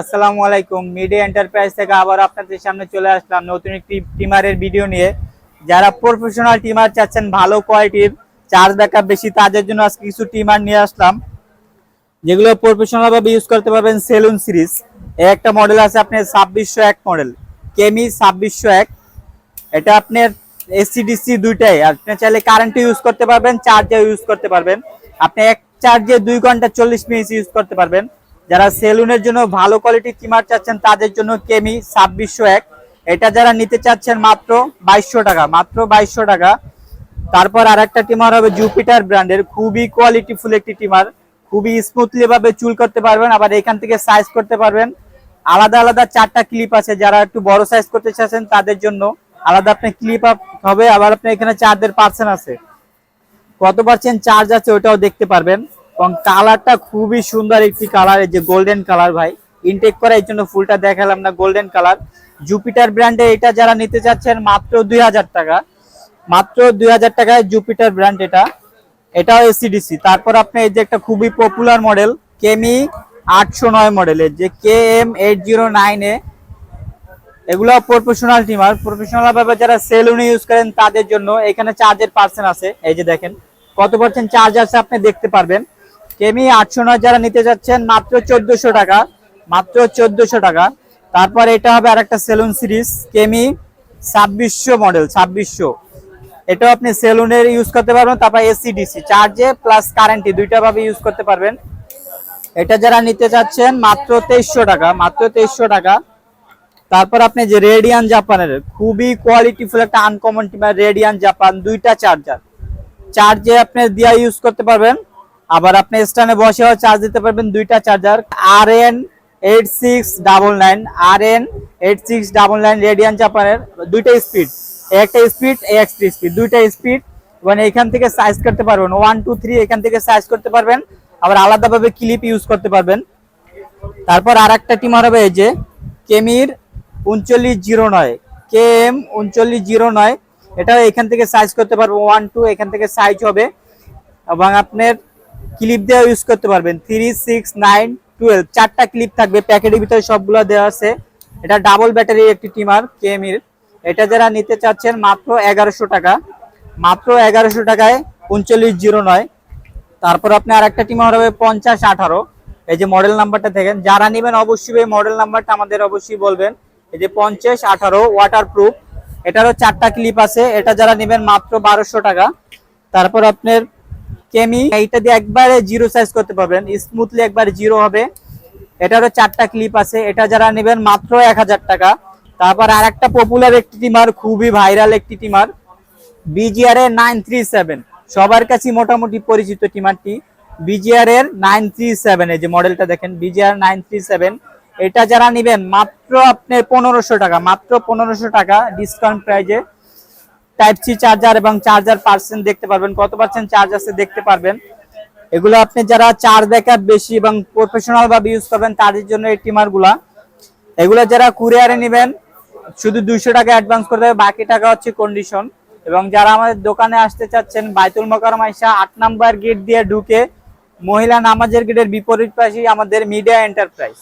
আসসালামু আলাইকুম। Media enterprise থেকে আবার আপনাদের সামনে চলে আসলাম নতুন একটি টিমারের ভিডিও নিয়ে। যারা প্রফেশনাল টিমার চাচ্ছেন ভালো কোয়ালিটির, চার্জ ব্যাকআপ বেশি, তাদের জন্য আজকে কিছু টিমার নিয়ে আসলাম যেগুলো প্রফেশনাল ভাবে ইউজ করতে পারবেন। সেলুন সিরিজ একটা মডেল আছে আপনার 2601 মডেল, কেমি 2601। এটা আপনার এসিডিসি দুইটাই, আপনি চাইলে কারেন্টে ইউজ করতে পারবেন, চার্জে ইউজ করতে পারবেন। আপনি এক চার্জে 2 ঘন্টা 40 মিনিট ইউজ করতে পারবেন। যারা সেলুনের জন্য ভালো কোয়ালিটির টিমার চাচ্ছেন তাদের জন্য কেমি 2601। এটা যারা নিতে চাচ্ছেন মাত্র 2200 টাকা, মাত্র 2200 টাকা। তারপর আরেকটা টিমার হবে জুপিটার ব্র্যান্ডের, খুবই কোয়ালিটিফুল একটি টিমার, খুবই স্মুথলি ভাবে চুল করতে পারবেন, আবার এখান থেকে সাইজ করতে পারবেন। আলাদা আলাদা 4টা ক্লিপ আছে, যারা একটু বড় সাইজ করতে চাচ্ছেন তাদের জন্য আলাদা আপনার ক্লিপ আপ হবে। আবার আপনি এখানে চার্জের পার্সেন্ট আছে, কত পার্সেন্ট চার্জ আছে ওটাও দেখতে পারবেন। এবং কালারটা খুবই সুন্দর একটি কালার, এই যে গোল্ডেন কালার ভাই, ইনটেক করা, এই জন্য ফুলটা দেখালাম না, গোল্ডেন কালার। জুপিটার ব্র্যান্ডে এটা যারা নিতে চাচ্ছেন মাত্র 2000 টাকা, মাত্র 2000 টাকায় জুপিটার ব্র্যান্ড এটা, এটাও এসিডিসি। তারপর আপনি এই যে একটা খুবই পপুলার মডেল কেমি 809 মডেলের, যে KM809 এগুলো প্রফেশনাল টিমার, প্রফেশনাল ভাবে যারা সেলুনে ইউজ করেন তাদের জন্য। এখানে চার্জের পার্সেন্ট আছে, এই যে দেখেন কত পার্সেন্ট চার্জ আছে আপনি দেখতে পারবেন। কেমি 809 যারা নিতে যাচ্ছেন মাত্র 1400 টাকা, মাত্র 1400 টাকা। তারপর এটা হবে আরেকটা সেলুন সিরিজ কেমি 2600 মডেল, 2600। এটাও আপনি সেলুনের ইউজ করতে পারবেন, তারপর এসিডিসি চার্জে প্লাস কারেন্টে দুইটা ভাবে ইউজ করতে পারবেন। এটা যারা নিতে চাচ্ছেন মাত্র 2300 টাকা, মাত্র 2300 টাকা। তারপর আপনি যে রেডিয়ান জাপানের খুবই কোয়ালিটিফুল একটা আনকমন টিমার, রেডিয়ান জাপান, দুইটা চার্জার, চার্জে আপনি দিয়া ইউজ করতে পারবেন, আবার আপনি স্ট্যান্ডে বসেও চার্জ দিতে পারবেন। দুইটা চার্জার RN8699, RN8699 রেডিয়ান জাপানের, দুইটা স্পিড, একটা স্পিড একটা স্পিড, দুইটা স্পিড। মানে এখান থেকে সাইজ করতে পারবেন 1 2 3, এখান থেকে সাইজ করতে পারবেন, আবার আলাদাভাবে ক্লিপ ইউজ করতে পারবেন। তারপর আরেকটা টিমার হবে এই যে কেমির 3909, KM 3909, এটাও এখান থেকে সাইজ করতে পারবো 1 2, এখান থেকে সাইজ হবে, এবং আপনার ক্লিপ দিয়ে ইউজ করতে পারবেন 3 6 9 12, 4টা ক্লিপ থাকবে প্যাকেটের ভিতরে, সবগুলো দেওয়া আছে। এটা ডাবল ব্যাটারির একটি টিমার কেমির। এটা যারা নিতে চাচ্ছেন মাত্র 1100 টাকা, মাত্র 1100 টাকায় 3909। তারপর আপনি আরেকটা টিমার হবে 5018, এই যে মডেল নাম্বারটা দেখেন, যারা নেবেন অবশ্যই এই মডেল নাম্বারটা আমাদের অবশ্যই বলবেন। এই যে 5018 ওয়াটারপ্রুফ, এটারও 4টা ক্লিপ আছে। এটা যারা নেবেন মাত্র 1200 টাকা। তারপর আপনার কেমি, এইটা দিয়ে একবারে জিরো সাইজ করতে পারবেন, স্মুথলি একবার জিরো হবে। এটারও 4টা ক্লিপ আছে। এটা যারা নেবেন মাত্র 1000 টাকা। তারপর আরেকটা পপুলার একটি টিমার, খুবই ভাইরাল একটি টিমার, BGR এর 937, সবার কাছে মোটামুটি পরিচিত টিমারটি, BGR এর 937, এই যে মডেলটা দেখেন BGR 937। এটা যারা নেবেন মাত্র আপনি 1500 টাকা, মাত্র 1500 টাকা ডিসকাউন্ট প্রাইজে। টাইপ সি চার্জার এবং চার্জার পার্সেন্ট দেখতে পারবেন, কত পার্সেন্ট চার্জ আছে দেখতে পারবেন। এগুলো আপনি যারা চার্জ ব্যাকআপ বেশি এবং প্রফেশনাল ভাবে ইউজ করবেন তাদের জন্য এই টিমারগুলা। এগুলো যারা কুরিয়ারে নেবেন শুধু 200 টাকা অ্যাডভান্স করতে হবে, বাকি টাকা হচ্ছে কন্ডিশন। এবং যারা আমাদের দোকানে আসতে চাচ্ছেন, বাইতুল মোকাররম আয়েশা 8 নাম্বার গেট দিয়ে ঢুকে মহিলা নামাজের গেটের বিপরীত পাশেই আমাদের মিডিয়া এন্টারপ্রাইজ।